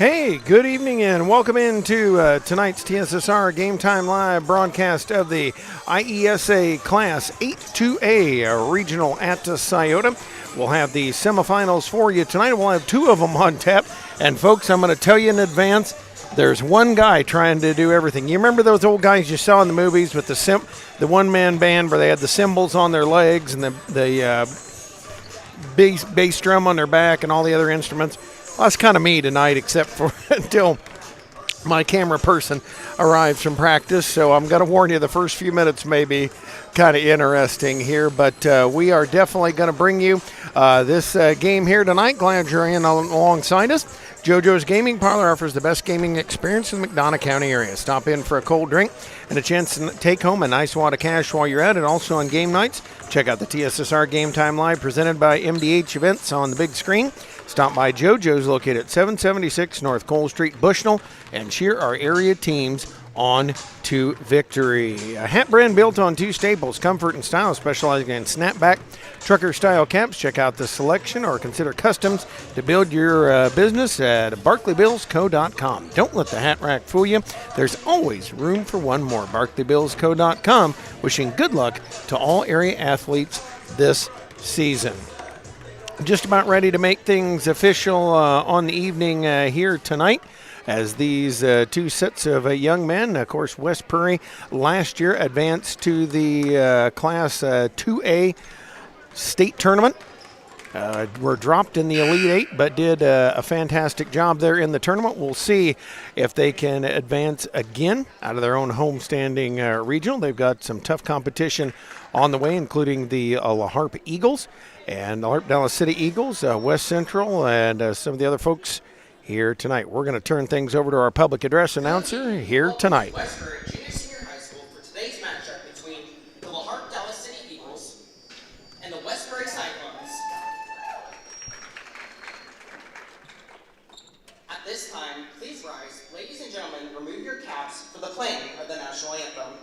Hey, good evening and welcome into tonight's TSSR Game Time Live broadcast of the IESA Class 8-2A Regional at Sciota. We'll have the semifinals for you tonight. We'll have two of them on tap. And folks, I'm going to tell you in advance, there's one guy trying to do everything. You remember those old guys you saw in the movies with the one-man band where they had the cymbals on their legs and the bass drum on their back and all the other instruments? Well, that's kind of me tonight, except for until my camera person arrives from practice. So I'm going to warn you, the first few minutes may be kind of interesting here, but we are definitely going to bring you this game here tonight. Glad you're in alongside us. JoJo's Gaming Parlor offers the best gaming experience in the McDonough County area. Stop in for a cold drink and a chance to take home a nice wad of cash while you're at it. Also on game nights, check out the TSSR Game Time Live presented by MDH Events on the big screen. Stop by JoJo's located at 776 North Cole Street, Bushnell, and cheer our area teams on to victory. A hat brand built on two staples, comfort and style, specializing in snapback trucker-style caps. Check out the selection or consider customs to build your business at BarkleyBillsCo.com. Don't let the hat rack fool you. There's always room for one more. BarkleyBillsCo.com, wishing good luck to all area athletes this season. Just about ready to make things official on the evening here tonight as these two sets of young men, of course, West Prairie last year advanced to the Class 2A state tournament. Were dropped in the Elite Eight, but did a fantastic job there in the tournament. We'll see if they can advance again out of their own homestanding regional. They've got some tough competition on the way, including the LaHarpe Eagles and the LaHarpe Dallas City Eagles, West Central, and some of the other folks here tonight. We're going to turn things over to our public address announcer here tonight. West Prairie Junior Senior High School for today's matchup between the LaHarpe Dallas City Eagles and the West Prairie Cyclones. At this time, please rise. Ladies and gentlemen, remove your caps for the playing of the national anthem.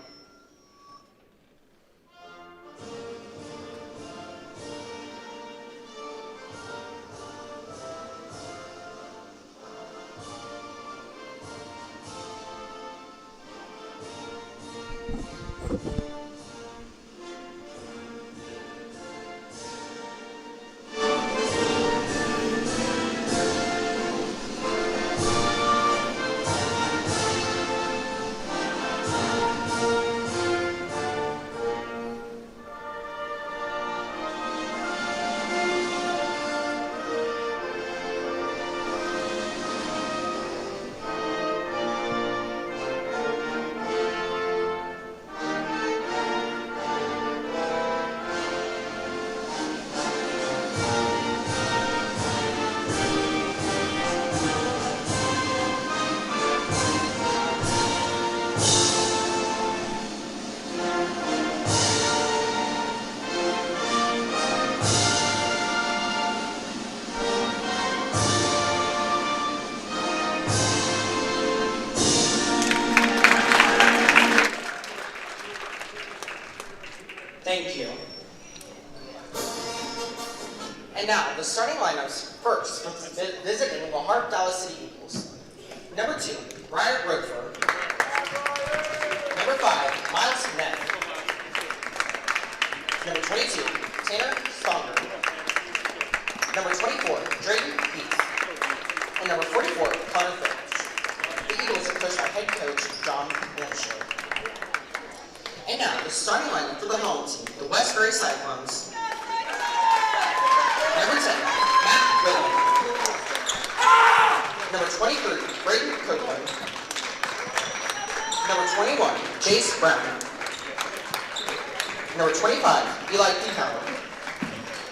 Thank you. And now, the starting lineups first, visiting LaHarpe Dallas City Eagles. Number 2, Ryan Roadford. Number 5, Miles Neff. Number 22, Tanner Stonger. Number 24, Drayton Heath. And number 44, Connor Phillips. The Eagles are coached by head coach John Lanshaw. And now, the starting lineup for the home team, the West Prairie Cyclones. Number 10, Matt Whittle. Number 23, Braden Copeland. Number 21, Jace Brown. Number 25, Eli Peacock.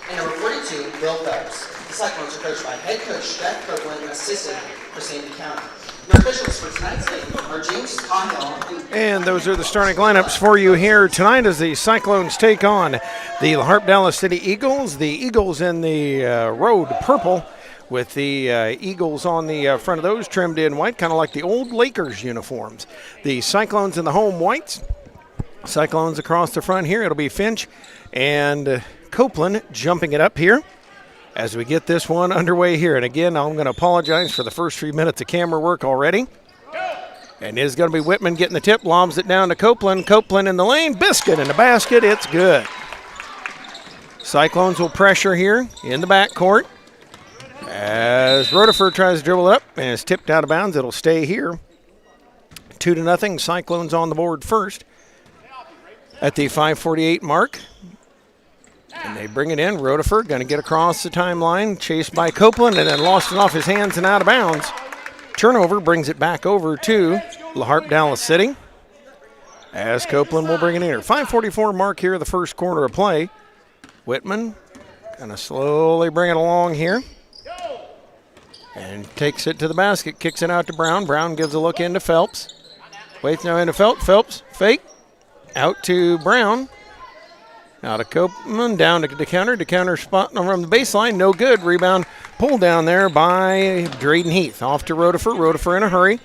And number 42, Bill Phelps. The Cyclones are coached by head coach Steph Copeland and assistant for Sandy County. Your officials for tonight's game are James Cahill. And those are the starting lineups for you here tonight as the Cyclones take on the LaHarpe Dallas City Eagles. The Eagles in the road purple with the Eagles on the front of those trimmed in white, kind of like the old Lakers uniforms. The Cyclones in the home whites. Cyclones across the front here. It'll be Finch and Copeland jumping it up here as we get this one underway here. And again, I'm going to apologize for the first 3 minutes of camera work already. And it's going to be Whitman getting the tip, lobs it down to Copeland. Copeland in the lane, biscuit in the basket, it's good. Cyclones will pressure here in the backcourt as Rutherford tries to dribble it up and is tipped out of bounds. It'll stay here. 2-0, Cyclones on the board first at the 5:48 mark. And they bring it in. Rutherford going to get across the timeline, chased by Copeland, and then lost it off his hands and out of bounds. Turnover brings it back over to LaHarpe Dallas City as Copeland will bring it in here. 5:44 mark here, the first quarter of play. Whitman going to slowly bring it along here and takes it to the basket, kicks it out to Brown. Brown gives a look into Phelps. Waits now into Phelps. Phelps fake. Out to Brown. Now to Copeland, down to DeCounter. DeCounter spot from the baseline, no good. Rebound pulled down there by Drayden Heath. Off to Rutherford. Rutherford in a hurry.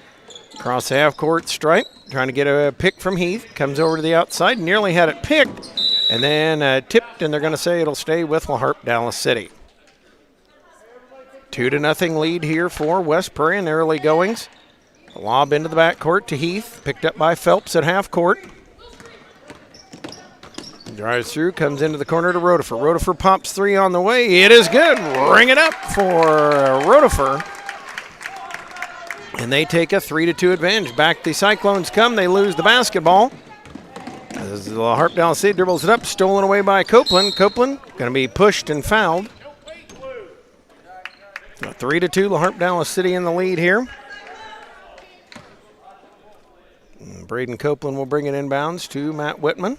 Across the half-court stripe, trying to get a pick from Heath. Comes over to the outside, nearly had it picked, and then tipped, and they're going to say it'll stay with LaHarpe Dallas City. 2-0 lead here for West Prairie in the early goings. A lob into the backcourt to Heath, picked up by Phelps at half-court. Drives through, comes into the corner to Rutherford. Rutherford pops three on the way. It is good. Ring it up for Rutherford. And they take a 3-2 advantage. Back the Cyclones come. They lose the basketball. As the LaHarpe Dallas City dribbles it up, stolen away by Copeland. Copeland going to be pushed and fouled. 3-2, LaHarpe Dallas City in the lead here. And Braden Copeland will bring it inbounds to Matt Whitman.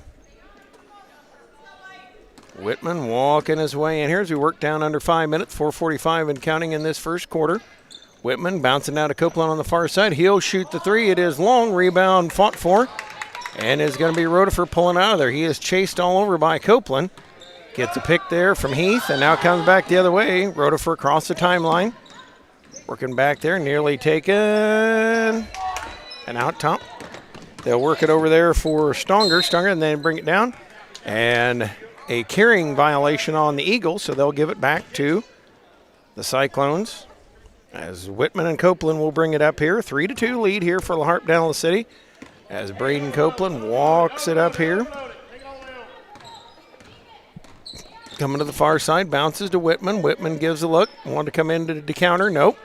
Whitman walking his way in here as we work down under 5 minutes, 4:45 and counting in this first quarter. Whitman bouncing down to Copeland on the far side. He'll shoot the three. It is long. Rebound fought for. And it's going to be Rutherford pulling out of there. He is chased all over by Copeland. Gets a pick there from Heath and now comes back the other way. Rutherford across the timeline. Working back there, nearly taken. And out top. They'll work it over there for Stonger. Stonger and then bring it down. And a carrying violation on the Eagles, so they'll give it back to the Cyclones. As Whitman and Copeland will bring it up here. 3-2 lead here for LaHarpe Dallas City. As Braden Copeland walks it up here. Coming to the far side, bounces to Whitman. Whitman gives a look. Wanted to come into the counter. Nope.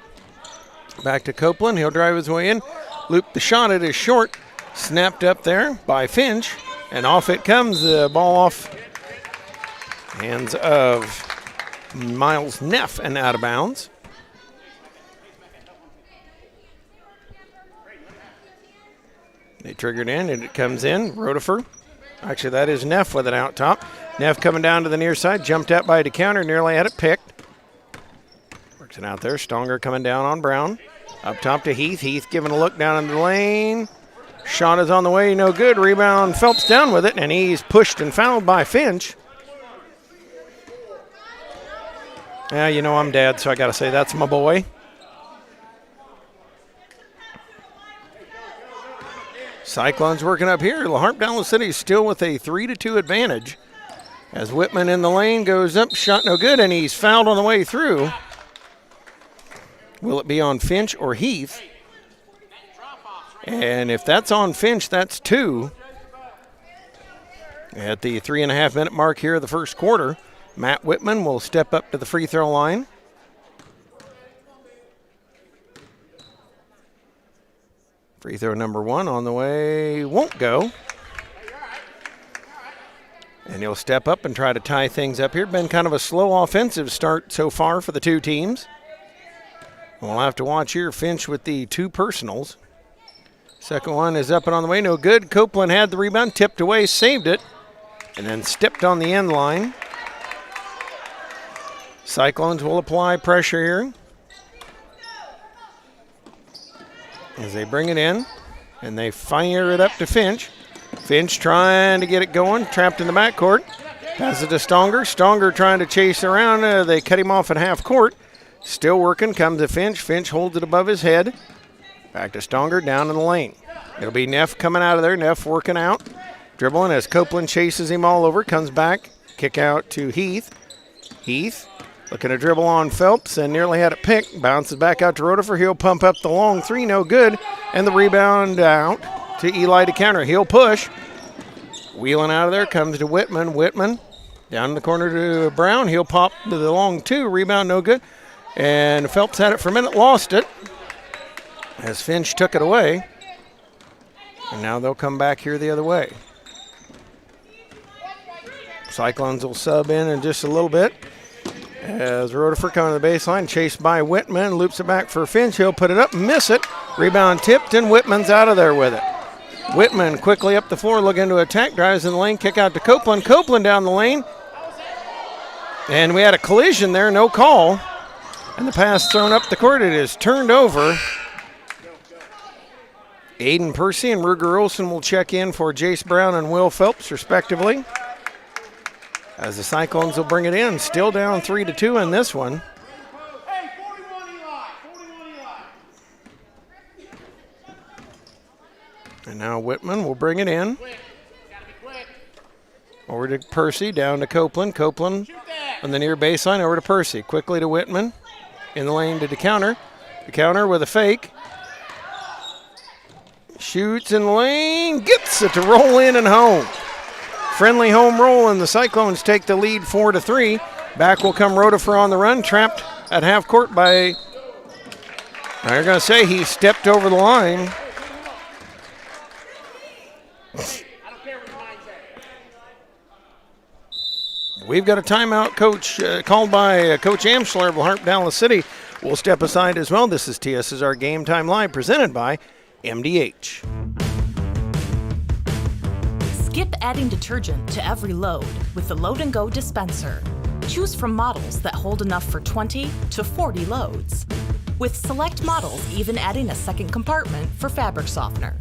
Back to Copeland. He'll drive his way in. Loop the shot. It is short. Snapped up there by Finch. And off it comes. The ball off hands of Miles Neff and out of bounds. They triggered in and it comes in. Rutherford. Actually, that is Neff with it out top. Neff coming down to the near side. Jumped out by DeCounter. Nearly had it picked. Works it out there. Stonger coming down on Brown. Up top to Heath. Heath giving a look down in the lane. Shot is on the way. No good. Rebound. Phelps down with it. And he's pushed and fouled by Finch. Yeah, you know I'm dad, so I got to say that's my boy. Cyclones working up here. LaHarpe Dallas City still with a 3-2 advantage. As Whitman in the lane goes up, shot no good, and he's fouled on the way through. Will it be on Finch or Heath? And if that's on Finch, that's two. At the 3.5 minute mark here of the first quarter, Matt Whitman will step up to the free throw line. Free throw number one on the way, won't go. And he'll step up and try to tie things up here. Been kind of a slow offensive start so far for the two teams. We'll have to watch here. Finch with the two personals. Second one is up and on the way, no good. Copeland had the rebound, tipped away, saved it, and then stepped on the end line. Cyclones will apply pressure here as they bring it in, and they fire it up to Finch. Finch trying to get it going, trapped in the backcourt. Passes to Stonger. Stonger trying to chase around. They cut him off at half court. Still working, comes to Finch. Finch holds it above his head. Back to Stonger, down in the lane. It'll be Neff coming out of there. Neff working out. Dribbling as Copeland chases him all over. Comes back. Kick out to Heath. Heath Looking to dribble on Phelps and nearly had it picked. Bounces back out to Rotifer. He'll pump up the long three, no good. And the rebound out to Eli to counter. He'll push. Wheeling out of there comes to Whitman. Whitman down in the corner to Brown. He'll pop to the long two. Rebound no good. And Phelps had it for a minute, lost it as Finch took it away. And now they'll come back here the other way. Cyclones will sub in just a little bit. As Rotifer coming to the baseline, chased by Whitman, loops it back for Finch. He'll put it up, miss it. Rebound tipped, and Whitman's out of there with it. Whitman quickly up the floor, looking to attack, drives in the lane, kick out to Copeland. Copeland down the lane. And we had a collision there, no call. And the pass thrown up the court. It is turned over. Aiden Percy and Ruger Olson will check in for Jace Brown and Will Phelps, respectively. As the Cyclones will bring it in, still down 3-2 in this one. And now Whitman will bring it in. Over to Percy, down to Copeland. Copeland on the near baseline, over to Percy. Quickly to Whitman. In the lane to DeCounter. DeCounter with a fake. Shoots in the lane, gets it to roll in and home. Friendly home roll, and the Cyclones take the lead 4-3. Back will come Rotifer on the run, trapped at half court by, they're going to say he stepped over the line. We've got a timeout, Coach, called by Coach Amschler of LaHarpe Dallas City. We'll step aside as well. This is TSSR Game Time Live, presented by MDH. Skip adding detergent to every load with the Load and Go dispenser. Choose from models that hold enough for 20 to 40 loads. With select models even adding a second compartment for fabric softener.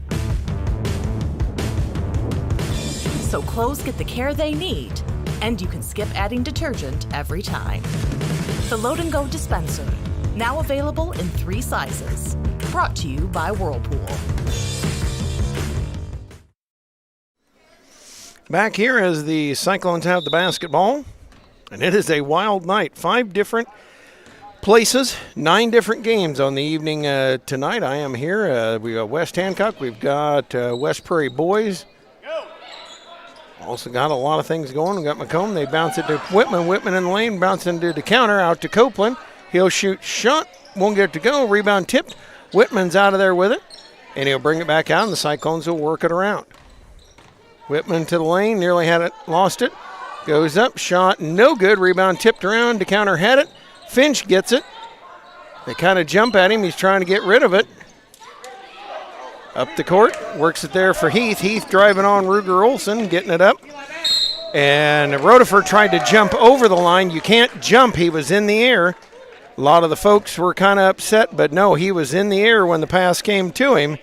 So clothes get the care they need, and you can skip adding detergent every time. The Load and Go dispenser, now available in 3 sizes. Brought to you by Whirlpool. Back here as the Cyclones have the basketball, and it is a wild night. 5 different places, 9 different games on the evening tonight. I am here. We got West Hancock. We've got West Prairie Boys. Also got a lot of things going. We got Macomb. They bounce it to Whitman. Whitman in the lane, bouncing to the counter, out to Copeland. He'll shoot shot, won't get it to go. Rebound tipped. Whitman's out of there with it, and he'll bring it back out, and the Cyclones will work it around. Whitman to the lane, nearly had it, lost it. Goes up, shot, no good. Rebound tipped around, DeCounter had it. Finch gets it. They kind of jump at him. He's trying to get rid of it. Up the court, works it there for Heath. Heath driving on Ruger Olson, getting it up. And Rotifer tried to jump over the line. You can't jump, he was in the air. A lot of the folks were kind of upset, but no, he was in the air when the pass came to him.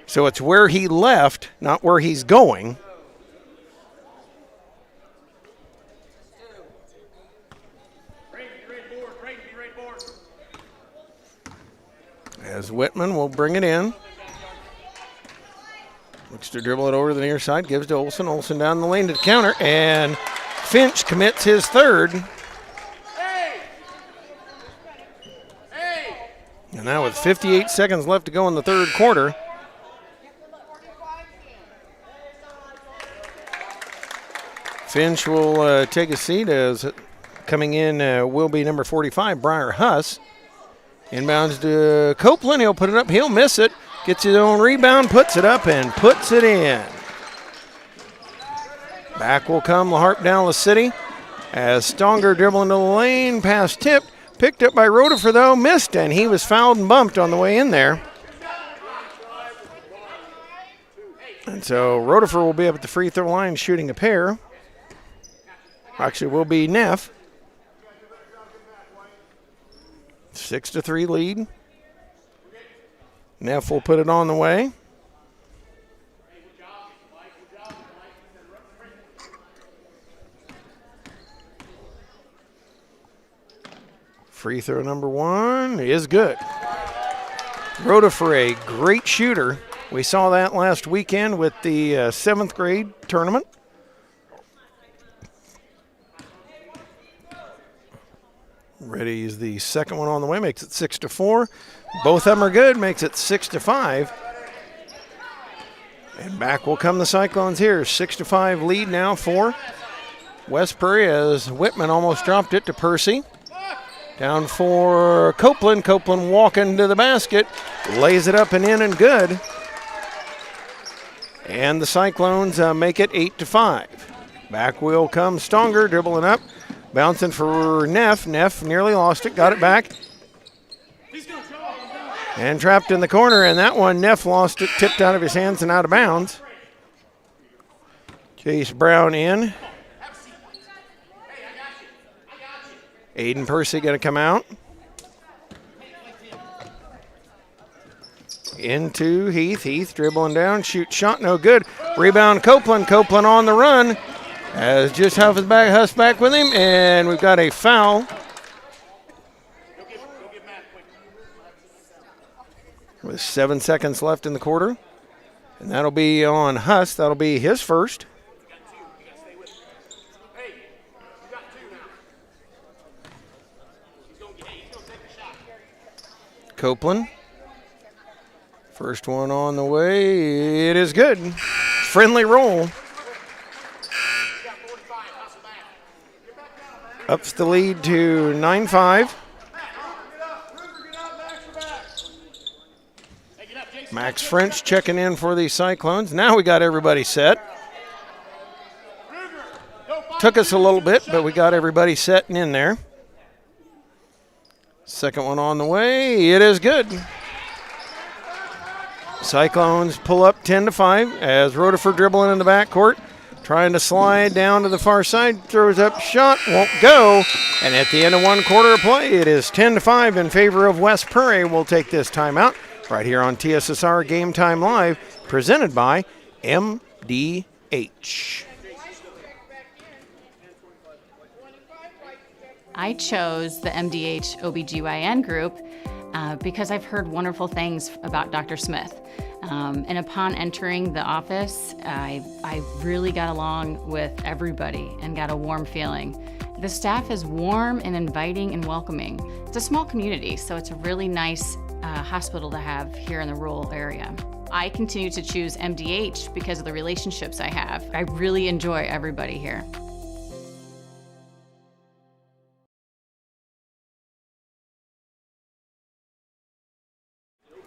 So it's where he left, not where he's going. As Whitman will bring it in. Looks to dribble it over to the near side, gives to Olson. Olson down the lane to the counter, and Finch commits his third. And now with 58 seconds left to go in the third quarter. Finch will take a seat as coming in will be number 45, Briar Huss. Inbounds to Copeland. He'll put it up. He'll miss it. Gets his own rebound, puts it up, and puts it in. Back will come LaHarpe Dallas City as Stonger dribbling to the lane. Pass tipped. Picked up by Rotifer, though. Missed, and he was fouled and bumped on the way in there. And so Rotifer will be up at the free throw line shooting a pair. Actually, will be Neff. 6-3 lead. Neff will put it on the way. Free throw number 1 is good. Rotifer, a great shooter. We saw that last weekend with the 7th grade tournament. Ready's the second one on the way, makes it 6-4. Both of them are good, makes it 6-5. And back will come the Cyclones here. 6-5 lead now for West Prairie as Whitman almost dropped it to Percy. Down for Copeland. Copeland walking to the basket, lays it up and in and good. And the Cyclones make it 8-5. Back will come Stonger, dribbling up, bouncing for Neff. Neff nearly lost it, got it back. And trapped in the corner, and that one, Neff lost it, tipped out of his hands and out of bounds. Chase Brown in. Aiden Percy going to come out. Into Heath. Heath dribbling down, shoot shot, no good. Rebound Copeland. Copeland on the run. As just Huss back with him, and we've got a foul. With 7 seconds left in the quarter. And that'll be on Huss. That'll be his first. Copeland. First one on the way. It is good. Friendly roll. Ups the lead to 9-5. Max French checking in for the Cyclones. Now we got everybody set. Took us a little bit, but we got everybody set and in there. Second one on the way. It is good. Cyclones pull up 10-5 as Rutherford dribbling in the backcourt. Trying to slide down to the far side. Throws up shot. Won't go. And at the end of one quarter of play, it is 10-5 in favor of West Prairie. We'll take this timeout right here on TSSR Game Time Live, presented by MDH. I chose the MDH OBGYN group because I've heard wonderful things about Dr. Smith. And upon entering the office, I really got along with everybody and got a warm feeling. The staff is warm and inviting and welcoming. It's a small community, so it's a really nice hospital to have here in the rural area. I continue to choose MDH because of the relationships I have. I really enjoy everybody here.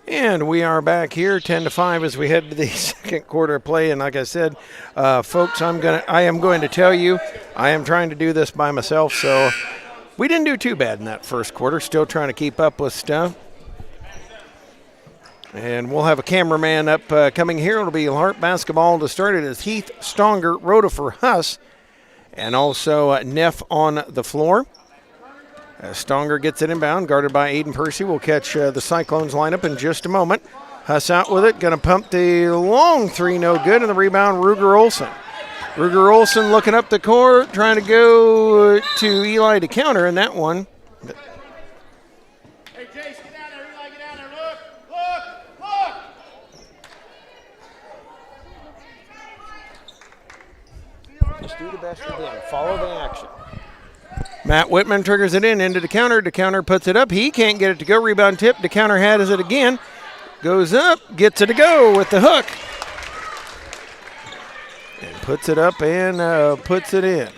And we are back here 10-5 as we head to the second quarter of play. And like I said, folks, I am going to tell you, I am trying to do this by myself. So we didn't do too bad in that first quarter. Still trying to keep up with stuff. And we'll have a cameraman up coming here. It'll be LaHarpe basketball to start it as Heath, Stonger, Rhoda for Huss, and also Neff on the floor. As Stonger gets it inbound, guarded by Aiden Percy. We'll catch the Cyclones lineup in just a moment. Huss out with it, going to pump the long three, no good, and the rebound, Ruger Olson. Ruger Olson looking up the court, trying to go to Eli to counter, and that one. Hey, Jace, get down there. Eli, get down there. Look. Just do the best you can. Follow the action. Matt Whitman triggers it into the counter. DeCounter puts it up. He can't get it to go. Rebound tip. DeCounter has it again. Goes up. Gets it to go with the hook. And puts it up and puts it in.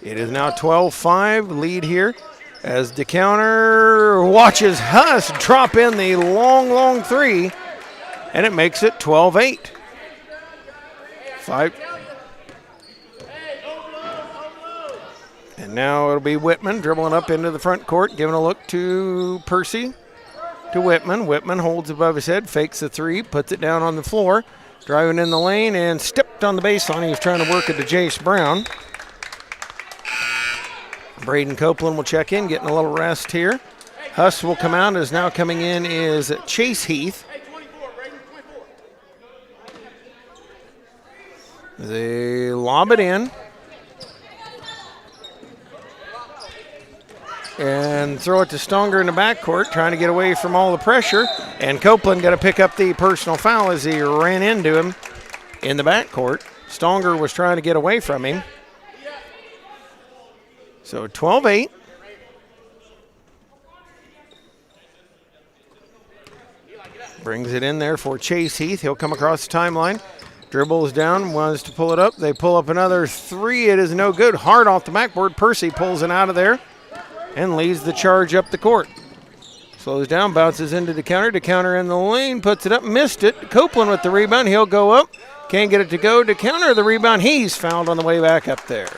It is now 12-5 lead here as DeCounter watches Huss drop in the long three. And it makes it 12-8. 5. And now it'll be Whitman dribbling up into the front court, giving a look to Percy, to Whitman. Whitman holds above his head, fakes the three, puts it down on the floor, driving in the lane and stepped on the baseline. He was trying to work it to Jace Brown. Braden Copeland will check in, getting a little rest here. Huss will come out, as now coming in is Chase Heath. They lob it in. And throw it to Stonger in the backcourt, trying to get away from all the pressure. And Copeland got to pick up the personal foul as he ran into him in the backcourt. Stonger was trying to get away from him. So 12-8. Brings it in there for Chase Heath. He'll come across the timeline. Dribbles down, wants to pull it up. They pull up another three. It is no good. Hard off the backboard. Percy pulls it out of there and leads the charge up the court. Slows down, bounces into the counter. To counter in the lane, puts it up, missed it. Copeland with the rebound. He'll go up. Can't get it to go. To counter the rebound. He's fouled on the way back up there.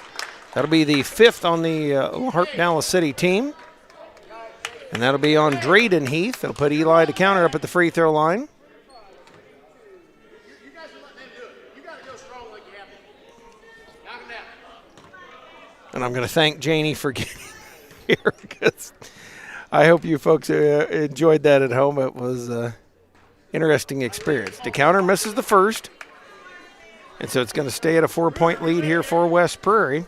That'll be the fifth on the LaHarpe Dallas City team. And that'll be on Drayden Heath. They'll put Eli to counter up at the free throw line. You guys are letting them do it. You got to go strong like you have to. Knock him down. And I'm going to thank Janie for getting here because I hope you folks enjoyed that at home. It was an interesting experience. The counter misses the first. And so it's going to stay at a 4-point lead here for West Prairie.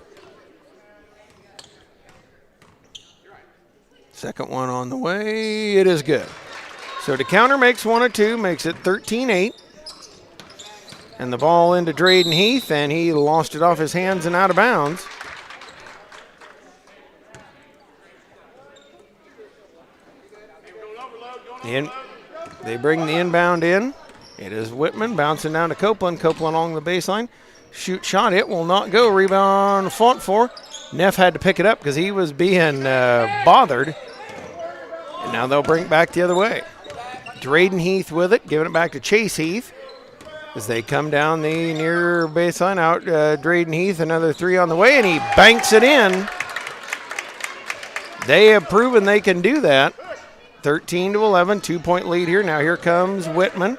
Second one on the way. It is good. So the counter makes one of two, makes it 13-8. And the ball into Drayden Heath, and he lost it off his hands and out of bounds. They bring the inbound in. It is Whitman bouncing down to Copeland. Copeland along the baseline. Shoot shot. It will not go. Rebound fought for. Neff had to pick it up because he was being bothered. And now they'll bring it back the other way. Drayden Heath with it, giving it back to Chase Heath as they come down the near baseline. Out Drayden Heath, another three on the way, and he banks it in. They have proven they can do that. 13-11, 2-point lead here. Now here comes Whitman.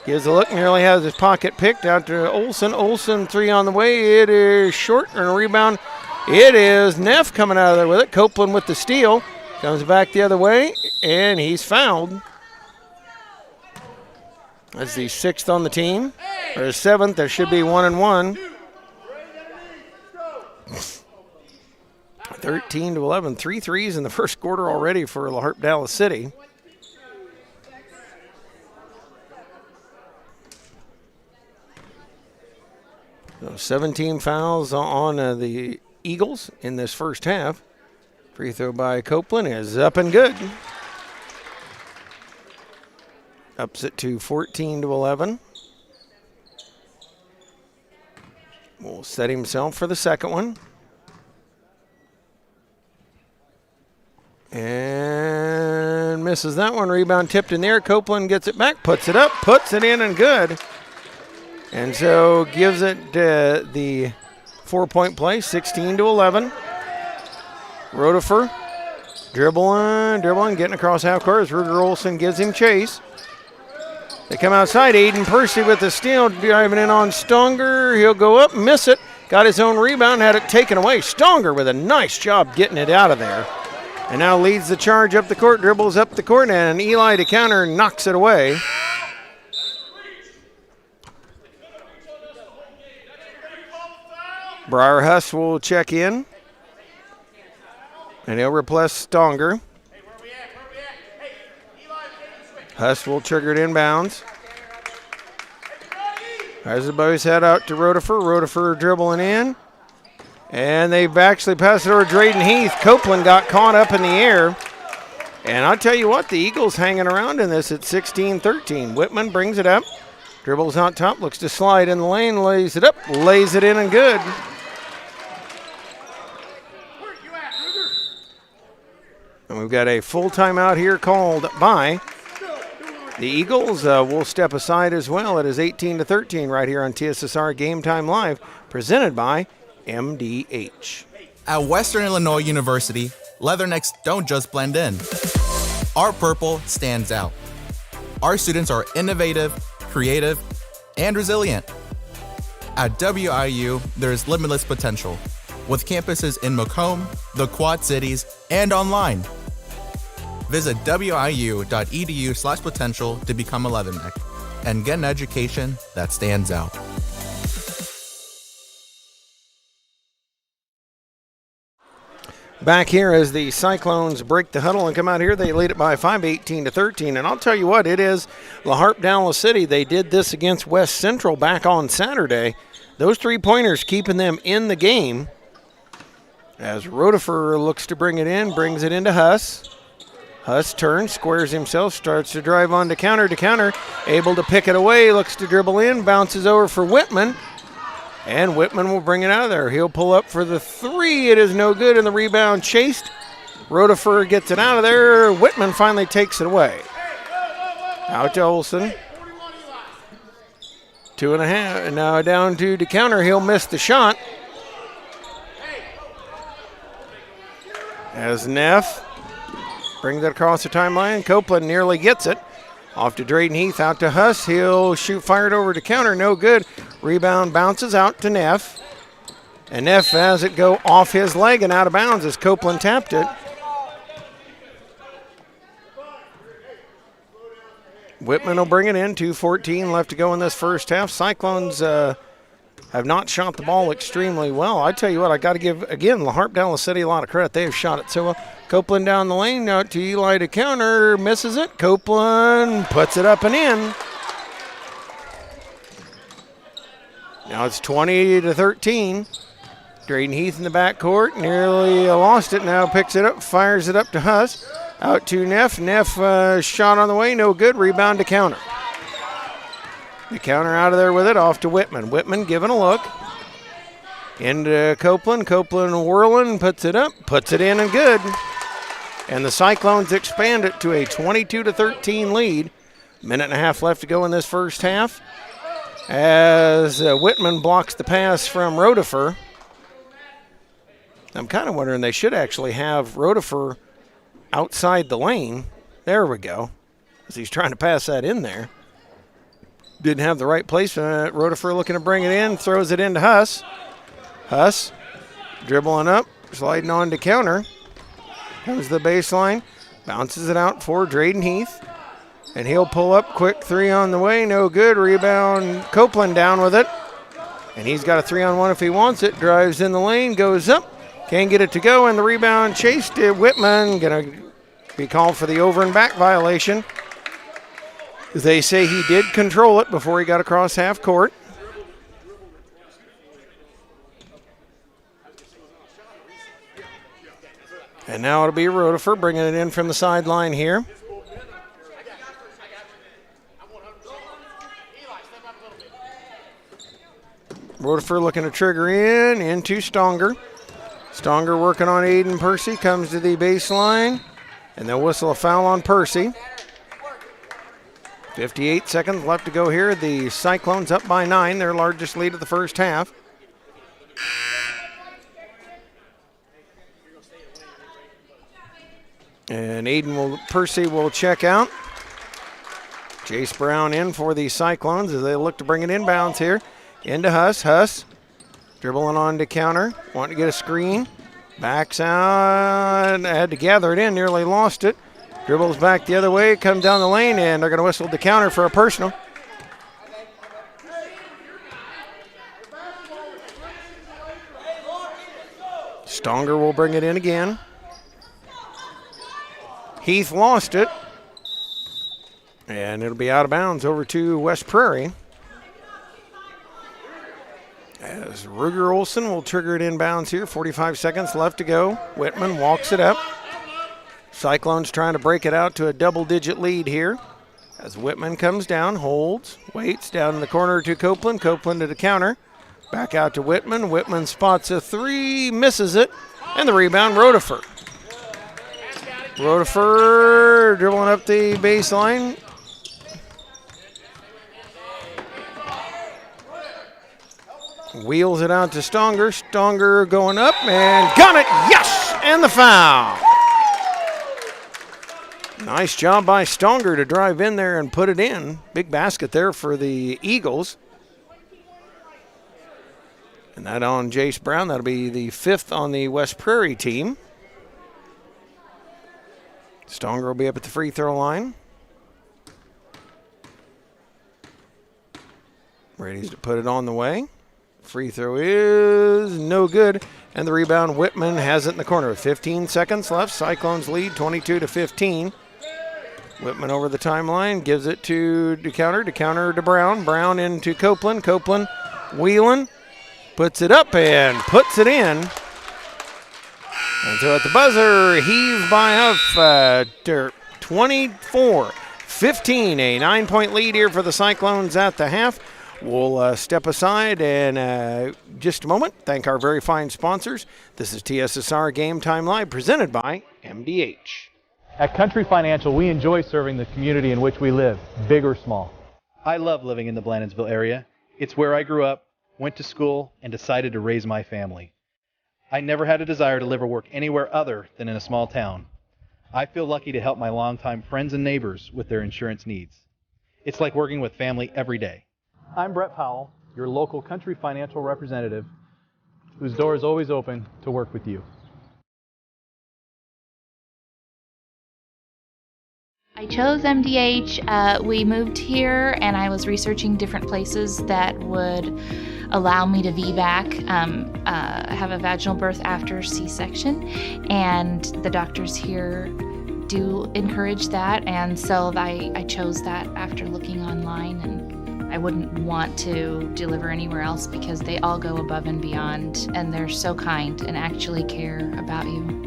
Gives a look, nearly has his pocket picked out to Olsen. Olsen, three on the way. It is short, and a rebound. It is Neff coming out of there with it. Copeland with the steal. Comes back the other way, and he's fouled. That's the sixth on the team, or seventh. There should be 1-1. 13-11, 3 threes in the first quarter already for LaHarpe Dallas City. So 17 fouls on the Eagles in this first half. Free throw by Copeland is up and good. Ups it to 14-11. Will set himself for the second one. And misses that one. Rebound tipped in there. Copeland gets it back, puts it up, puts it in, and good. And so gives it the 4-point play, 16-11. Rotifer dribbling, getting across half court as Ruger Olsen gives him chase. They come outside. Aiden Percy with the steal, driving in on Stonger. He'll go up, miss it. Got his own rebound, had it taken away. Stonger with a nice job getting it out of there. And now leads the charge up the court, dribbles up the court, and Eli to counter knocks it away. Briar Huss will check in. And he'll replace Stonger. Huss will trigger it inbounds. As the boys head out to Rotifer. Rotifer dribbling in. And they've actually passed it over to Drayden Heath. Copeland got caught up in the air. And I'll tell you what, the Eagles hanging around in this at 16-13. Whitman brings it up. Dribbles on top, looks to slide in the lane, lays it up, lays it in and good. And we've got a full timeout here called by the Eagles. Will step aside as well. It is 18-13 right here on TSSR Game Time Live, presented by MDH. At Western Illinois University, Leathernecks don't just blend in. Our purple stands out. Our students are innovative, creative, and resilient. At WIU, there's limitless potential, with campuses in Macomb, the Quad Cities, and online. Visit wiu.edu/potential to become a Leatherneck and get an education that stands out. Back here as the Cyclones break the huddle and come out here, they lead it by 5, 18-13. And I'll tell you what, it is LaHarpe Dallas City. They did this against West Central back on Saturday. Those 3-pointers keeping them in the game. As Rotifer looks to bring it in, brings it into Huss. Huss turns, squares himself, starts to drive on to counter, able to pick it away, looks to dribble in, bounces over for Whitman, and Whitman will bring it out of there. He'll pull up for the three. It is no good, and the rebound chased. Rotifer gets it out of there. Whitman finally takes it away. Out to Olson. 2.5, and now down to DeCounter. He'll miss the shot. As Neff brings it across the timeline. Copeland nearly gets it. Off to Drayden Heath, out to Huss. He'll shoot, fired over to counter, no good. Rebound bounces out to Neff. And Neff has it go off his leg and out of bounds as Copeland tapped it. Whitman will bring it in, 2:14 left to go in this first half. Cyclones have not shot the ball extremely well. I tell you what, I got to give, again, LaHarpe Dallas City a lot of credit. They have shot it so well. Copeland down the lane, out to Eli to counter, misses it. Copeland puts it up and in. Now it's 20-13. Drayden Heath in the backcourt, nearly lost it. Now picks it up, fires it up to Huss. Out to Neff. Neff shot on the way, no good. Rebound to counter. The counter out of there with it, off to Whitman. Whitman giving a look. Into Copeland. Copeland whirling, puts it up, puts it in and good. And the Cyclones expand it to a 22-13 lead. Minute and a half left to go in this first half. As Whitman blocks the pass from Rotifer. I'm kind of wondering, they should actually have Rotifer outside the lane. There we go. As he's trying to pass that in there. Didn't have the right placement. Rotifer looking to bring it in, throws it into Huss. Huss dribbling up, sliding on to counter. Comes to the baseline, bounces it out for Drayden Heath. And he'll pull up, quick three on the way, no good. Rebound, Copeland down with it. And he's got a 3-on-1 if he wants it. Drives in the lane, goes up. Can't get it to go, and the rebound chased to Whitman. Going to be called for the over and back violation. They say he did control it before he got across half court. And now it'll be Rotifer bringing it in from the sideline here. Rotifer looking to trigger into Stonger. Stonger working on Aiden Percy, comes to the baseline, and they'll whistle a foul on Percy. 58 seconds left to go here. The Cyclones up by 9, their largest lead of the first half. And Percy will check out. Jace Brown in for the Cyclones as they look to bring it inbounds here. Into Huss. Huss dribbling on to counter. Wanting to get a screen. Backs out. Had to gather it in. Nearly lost it. Dribbles back the other way. Comes down the lane. And they're going to whistle the counter for a personal. Stonger will bring it in again. Heath lost it. And it'll be out of bounds over to West Prairie. As Ruger Olson will trigger it inbounds here. 45 seconds left to go. Whitman walks it up. Cyclones trying to break it out to a double-digit lead here. As Whitman comes down, holds, waits, down in the corner to Copeland. Copeland to the counter. Back out to Whitman. Whitman spots a three, misses it. And the rebound, Rotifer. Rotifer dribbling up the baseline. Wheels it out to Stonger. Stonger going up and got it. Yes! And the foul. Nice job by Stonger to drive in there and put it in. Big basket there for the Eagles. And that on Jace Brown. That'll be the 5th on the West Prairie team. Stonger will be up at the free throw line. Ready to put it on the way. Free throw is no good. And the rebound, Whitman has it in the corner. 15 seconds left. Cyclones lead 22-15. Whitman over the timeline, gives it to DeCounter. DeCounter to Brown. Brown into Copeland. Copeland wheeling, puts it up and puts it in. And so at the buzzer, heave by Huff, 24-15, a 9-point lead here for the Cyclones at the half. We'll step aside in just a moment. Thank our very fine sponsors. This is TSSR Game Time Live, presented by MDH. At Country Financial, we enjoy serving the community in which we live, big or small. I love living in the Blandonsville area. It's where I grew up, went to school, and decided to raise my family. I never had a desire to live or work anywhere other than in a small town. I feel lucky to help my longtime friends and neighbors with their insurance needs. It's like working with family every day. I'm Brett Powell, your local Country Financial representative, whose door is always open to work with you. I chose MDH. We moved here and I was researching different places that would allow me to VBAC, have a vaginal birth after C-section, and the doctors here do encourage that, and so I chose that after looking online, and I wouldn't want to deliver anywhere else because they all go above and beyond, and they're so kind and actually care about you.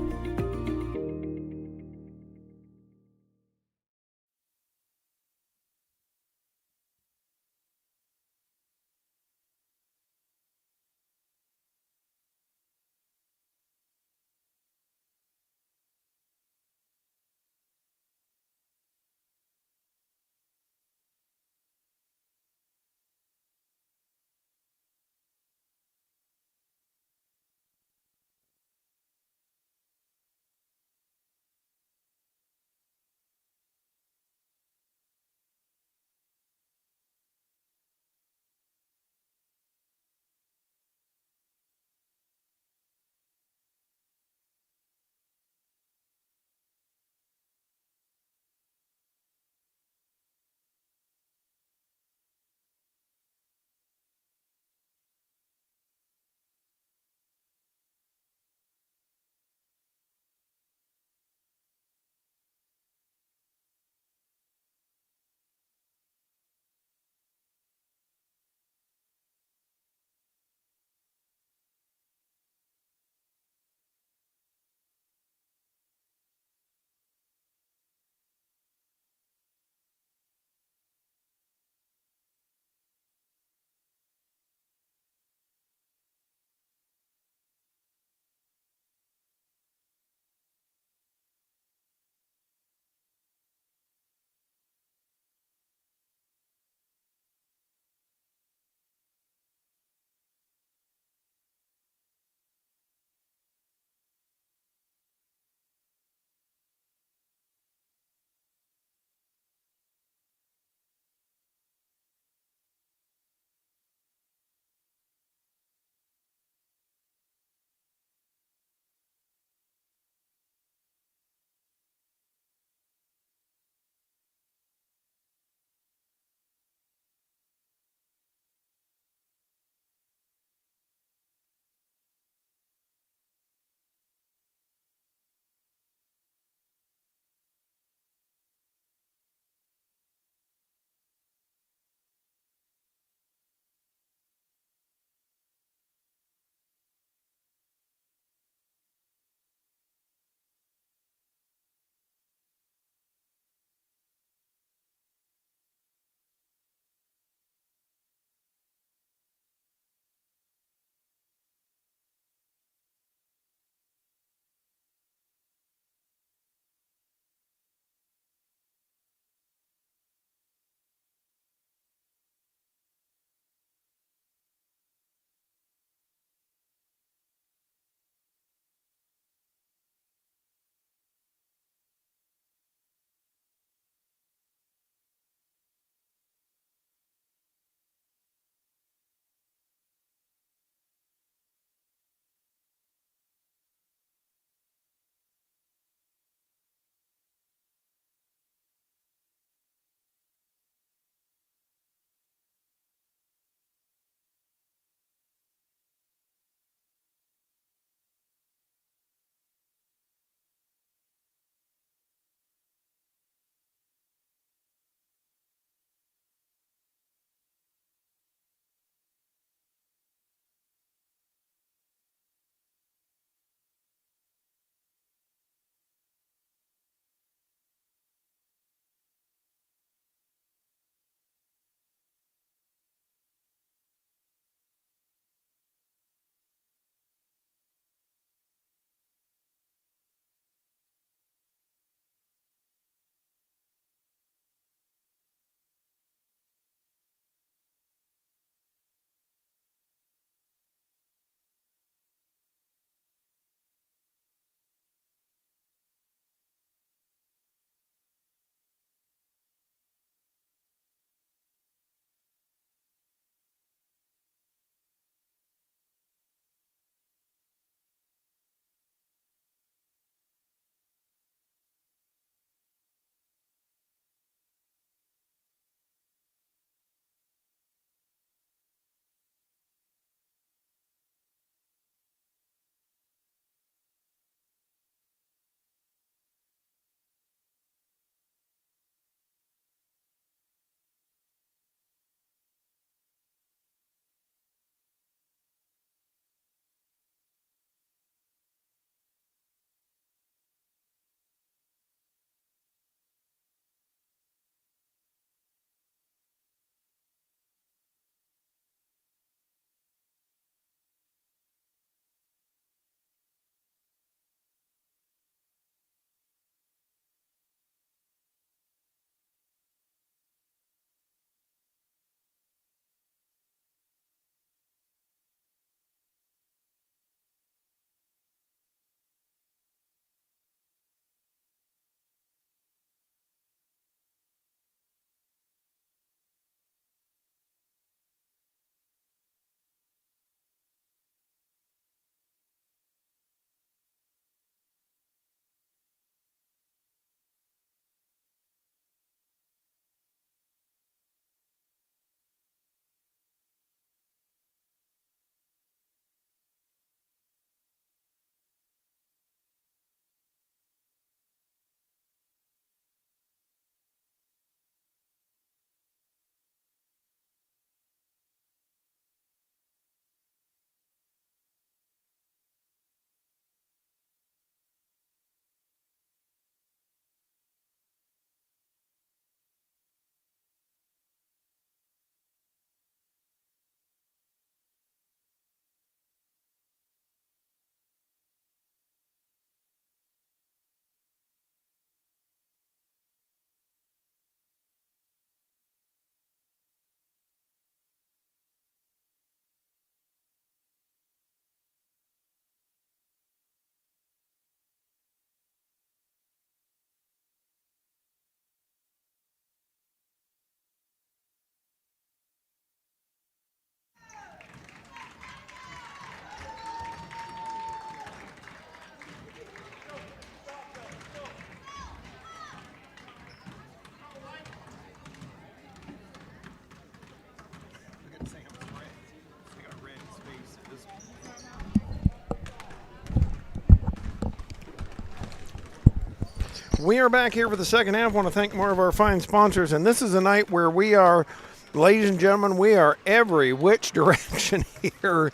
We are back here for the second half. I want to thank more of our fine sponsors, and this is a night where we are, ladies and gentlemen, we are every which direction here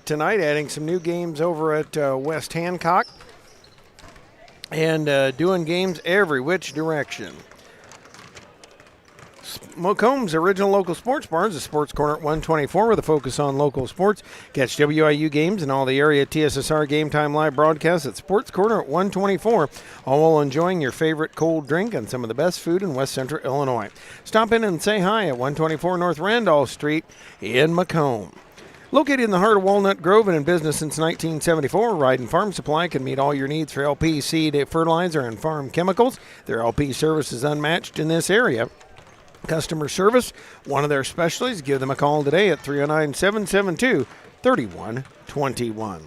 tonight, adding some new games over at West Hancock and doing games every which direction. Macomb's original local sports bar is the Sports Corner at 124 with a focus on local sports. Catch WIU games and all the area TSSR Game Time live broadcasts at Sports Corner at 124, all while enjoying your favorite cold drink and some of the best food in West Central Illinois. Stop in and say hi at 124 North Randolph Street in Macomb. Located in the heart of Walnut Grove and in business since 1974, Ride and Farm Supply can meet all your needs for LP seed, fertilizer, and farm chemicals. Their LP service is unmatched in this area. Customer service, one of their specialties. Give them a call today at 309-772-3121.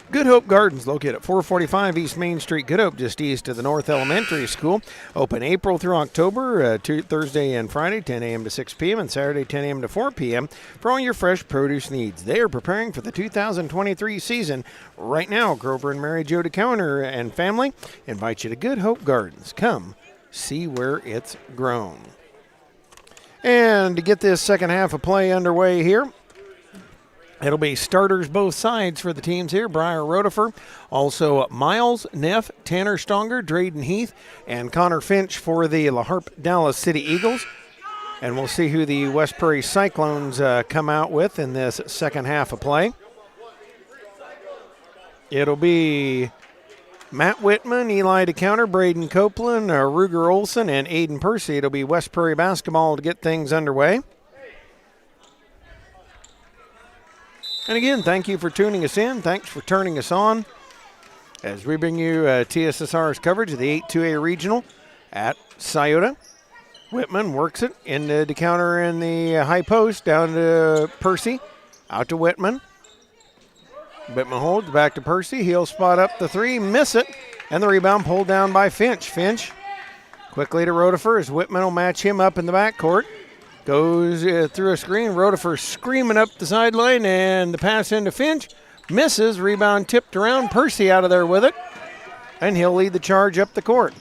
Good Hope Gardens, located at 445 East Main Street, Good Hope, just east of the North Elementary School. Open April through October, Thursday and Friday, 10 a.m. to 6 p.m., and Saturday, 10 a.m. to 4 p.m. for all your fresh produce needs. They are preparing for the 2023 season. Right now, Grover and Mary Jo DeCounter and family invite you to Good Hope Gardens. Come see where it's grown. And to get this second half of play underway here, it'll be starters both sides for the teams here. Briar Rotifer, also Miles, Neff, Tanner Stonger, Drayden Heath, and Connor Finch for the LaHarpe Dallas City Eagles. And we'll see who the West Prairie Cyclones come out with in this second half of play. It'll be Matt Whitman, Eli DeCounter, Braden Copeland, Ruger Olson, and Aiden Percy. It'll be West Prairie basketball to get things underway. And again, thank you for tuning us in. Thanks for turning us on as we bring you TSSR's coverage of the 8-2A Regional at Sciota. Whitman works it into DeCounter in the high post, down to Percy, out to Whitman. Whitman holds back to Percy. He'll spot up the three, miss it, and the rebound pulled down by Finch. Finch quickly to Rotifer as Whitman will match him up in the backcourt. Goes through a screen. Rotifer screaming up the sideline, and the pass into Finch misses. Rebound tipped around. Percy out of there with it, and he'll lead the charge up the court.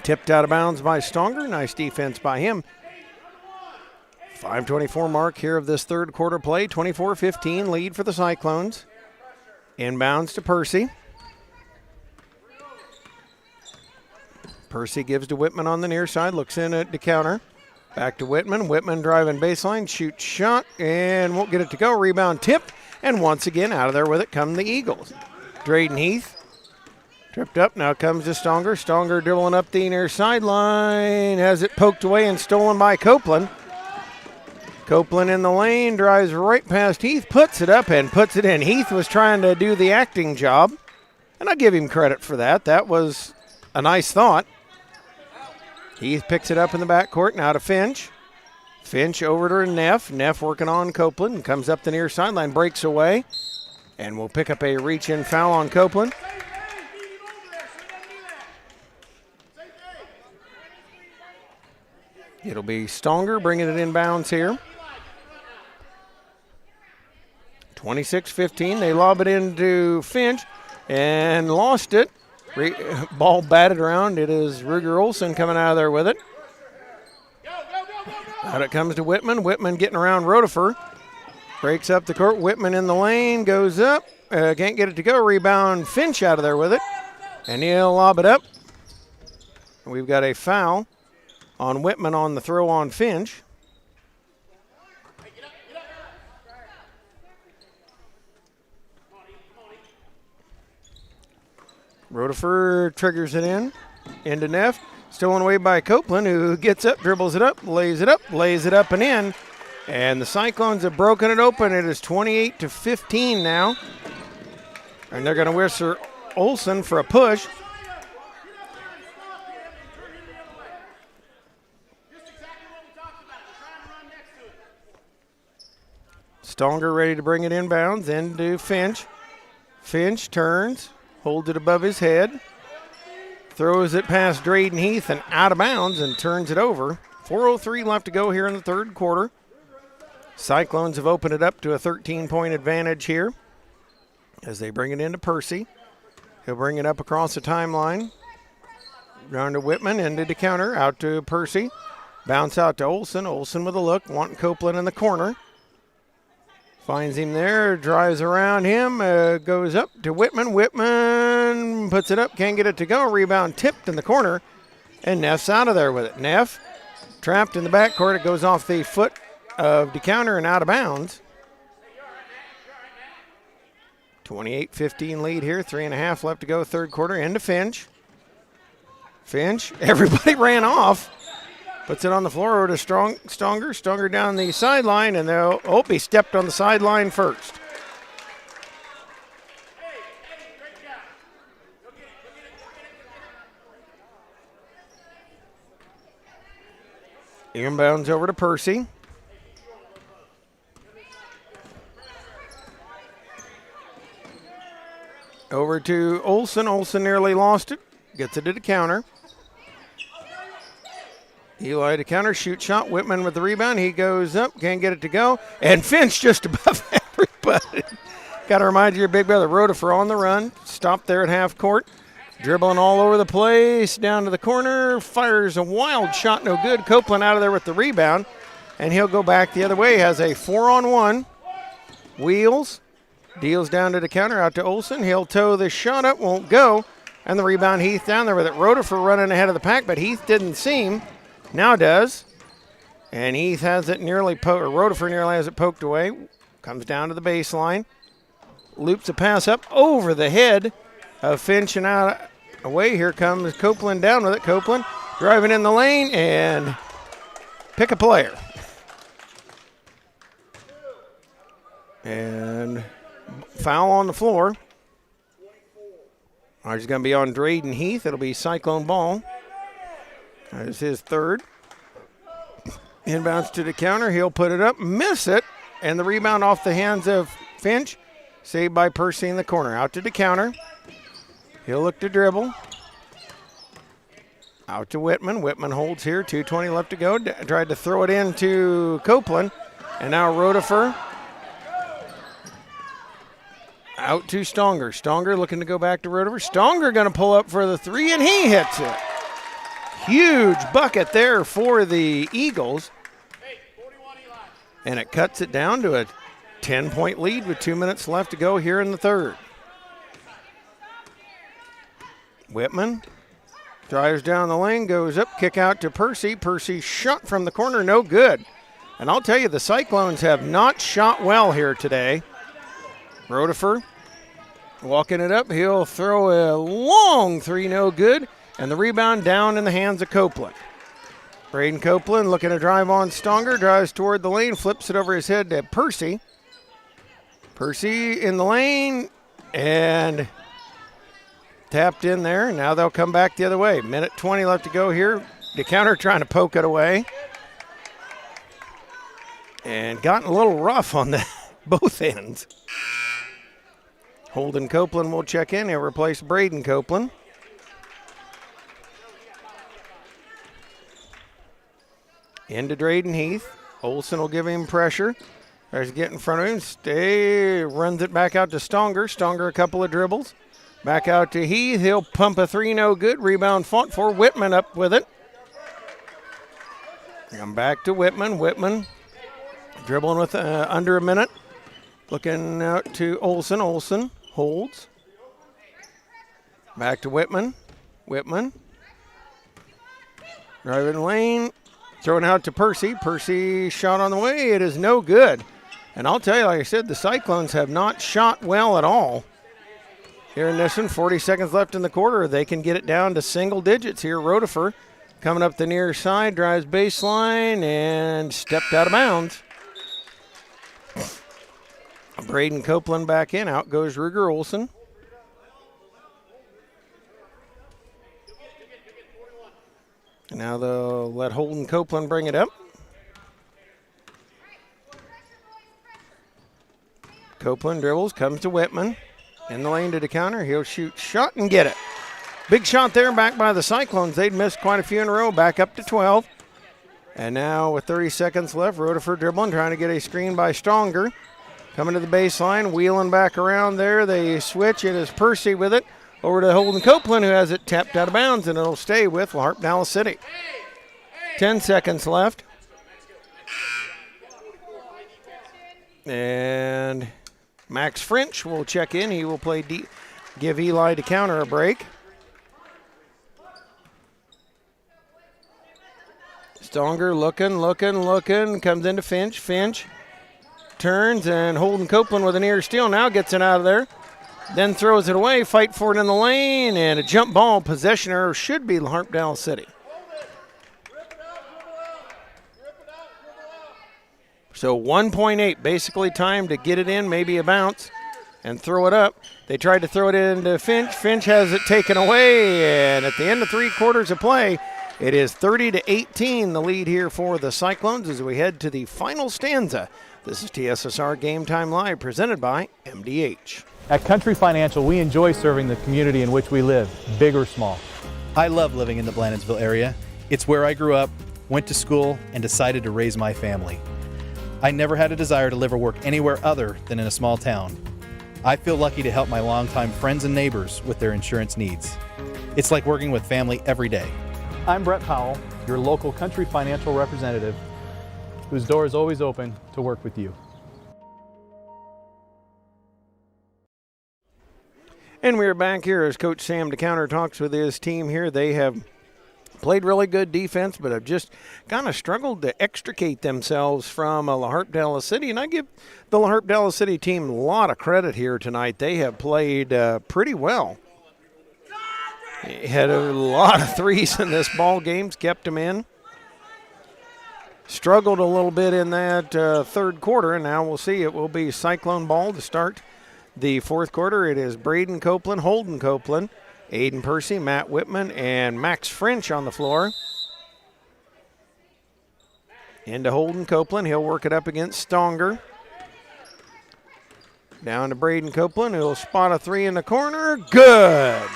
Tipped out of bounds by Stonger. Nice defense by him. 5:24 mark here of this third quarter play. 24-15 lead for the Cyclones. Inbounds to Percy. Percy gives to Whitman on the near side. Looks in at DeCounter. Back to Whitman. Whitman driving baseline. Shoots shot and won't get it to go. Rebound tipped. And once again out of there with it come the Eagles. Drayden Heath. Tripped up. Now comes to Stonger. Stonger dribbling up the near sideline. Has it poked away and stolen by Copeland. Copeland in the lane, drives right past Heath, puts it up and puts it in. Heath was trying to do the acting job, and I give him credit for that. That was a nice thought. Heath picks it up in the backcourt, now to Finch. Finch over to Neff. Neff working on Copeland, and comes up the near sideline, breaks away, and will pick up a reach-in foul on Copeland. It'll be Stonger bringing it inbounds here. 26-15, they lob it into Finch and lost it. Ball batted around. It is Ruger Olson coming out of there with it. Out it comes to Whitman. Whitman getting around Rotifer. Breaks up the court. Whitman in the lane, goes up. Can't get it to go. Rebound, Finch out of there with it. And he'll lob it up. We've got a foul on Whitman on the throw on Finch. Rotifer triggers it into Neff. Stolen away by Copeland, who gets up, dribbles it up, lays it up and in. And the Cyclones have broken it open. It is 28-15 now. And they're going to whistle Olson for a push. Stonger ready to bring it inbounds into Finch. Finch turns, holds it above his head, throws it past Drayden Heath and out of bounds and turns it over. 4:03 left to go here in the third quarter. Cyclones have opened it up to a 13-point advantage here as they bring it into Percy. He'll bring it up across the timeline. Down to Whitman, into the counter, out to Percy. Bounce out to Olson. Olson with a look, wanting Copeland in the corner. Finds him there, drives around him, goes up to Whitman. Whitman puts it up, can't get it to go. Rebound tipped in the corner, and Neff's out of there with it. Neff trapped in the backcourt. It goes off the foot of DeCounter and out of bounds. 28-15 lead here, 3.5 left to go, third quarter. Into Finch. Finch, everybody ran off. Puts it on the floor over to Stronger. Stronger down the sideline, and they'll, he stepped on the sideline first. Inbounds over to Percy. Over to Olson. Olson nearly lost it. Gets it to the counter. Eli to counter, shoot shot. Whitman with the rebound. He goes up, can't get it to go. And Finch just above everybody. Got to remind you, your big brother Rotifer on the run. Stopped there at half court. Dribbling all over the place. Down to the corner. Fires a wild shot, no good. Copeland out of there with the rebound. And he'll go back the other way. Has a 4-on-1. Wheels. Deals down to the counter, out to Olson. He'll toe the shot up, won't go. And the rebound, Heath down there with it. Rotifer running ahead of the pack, but Heath didn't seem. Now does. And Heath has it nearly Rotifer nearly has it poked away. Comes down to the baseline. Loops a pass up over the head of Finch and out away. Here comes Copeland down with it. Copeland driving in the lane and pick a player. And foul on the floor. It's going to be on Drayden Heath. It'll be Cyclone ball. That's his third. Inbounds to the counter. He'll put it up, miss it, and the rebound off the hands of Finch. Saved by Percy in the corner. Out to the counter. He'll look to dribble. Out to Whitman. Whitman holds here. 2:20 left to go. Tried to throw it into Copeland. And now Rotifer. Out to Stronger. Stronger looking to go back to Rotifer. Stronger going to pull up for the three, and he hits it. Huge bucket there for the Eagles. And it cuts it down to a 10-point lead with 2 minutes left to go here in the third. Whitman drives down the lane, goes up, kick out to Percy. Percy shot from the corner, no good. And I'll tell you, the Cyclones have not shot well here today. Rotifer walking it up. He'll throw a long three, no good. And the rebound down in the hands of Copeland. Braden Copeland looking to drive on Stronger. Drives toward the lane, flips it over his head to Percy. Percy in the lane and tapped in there. Now they'll come back the other way. 1:20 left to go here. DeCounter trying to poke it away. And gotten a little rough on both ends. Holden Copeland will check in. He'll replace Braden Copeland. Into Drayden Heath. Olson will give him pressure. Tries to get in front of him. Runs it back out to Stronger. Stronger a couple of dribbles. Back out to Heath. He'll pump a three, no good. Rebound fought for. Whitman up with it. Come back to Whitman. Whitman dribbling with under a minute. Looking out to Olson. Olson holds. Back to Whitman. Whitman. Driving lane. Throwing out to Percy. Percy shot on the way. It is no good. And I'll tell you, like I said, the Cyclones have not shot well at all. Here in this one, 40 seconds left in the quarter. They can get it down to single digits here. Rotifer coming up the near side, drives baseline, and stepped out of bounds. Braden Copeland back in. Out goes Ruger Olson. And now they'll let Holden Copeland bring it up. Copeland dribbles, comes to Whitman. In the lane to the counter. He'll shoot shot and get it. Big shot there back by the Cyclones. They'd missed quite a few in a row. Back up to 12. And now with 30 seconds left, Rotifer dribbling, trying to get a screen by Stronger. Coming to the baseline, wheeling back around there. They switch. It is Percy with it. over to Holden Copeland, who has it tapped out of bounds, and it'll stay with LaHarpe Dallas City. 10 seconds left. And Max French will check in. He will play give Eli to counter a break. Stonger looking, comes into Finch. Finch turns, and Holden Copeland with an ear steal now gets it out of there. Then throws it away, fight for it in the lane, and a jump ball. Possessioner should be LaHarpe Dallas City. So 1.8, basically time to get it in, maybe a bounce, and throw it up. They tried to throw it into Finch. Finch has it taken away, and at the end of 3 quarters of play, it is 30-18, the lead here for the Cyclones as we head to the final stanza. This is TSSR Game Time Live, presented by MDH. At Country Financial, we enjoy serving the community in which we live, big or small. I love living in the Blandonsville area. It's where I grew up, went to school, and decided to raise my family. I never had a desire to live or work anywhere other than in a small town. I feel lucky to help my longtime friends and neighbors with their insurance needs. It's like working with family every day. I'm Brett Powell, your local Country Financial representative, whose door is always open to work with you. And we're back here as Coach Sam DeCounter talks with his team here. They have played really good defense, but have just kind of struggled to extricate themselves from LaHarpe Dallas City. And I give the LaHarpe Dallas City team a lot of credit here tonight. They have played pretty well. They had a lot of threes in this ball game, kept them in. Struggled a little bit in that third quarter, and now we'll see. It will be Cyclone ball to start the fourth quarter. It is Braden Copeland, Holden Copeland, Aiden Percy, Matt Whitman, and Max French on the floor. Into Holden Copeland. He'll work it up against Stonger. Down to Braden Copeland, who'll spot a 3 in the corner. Good.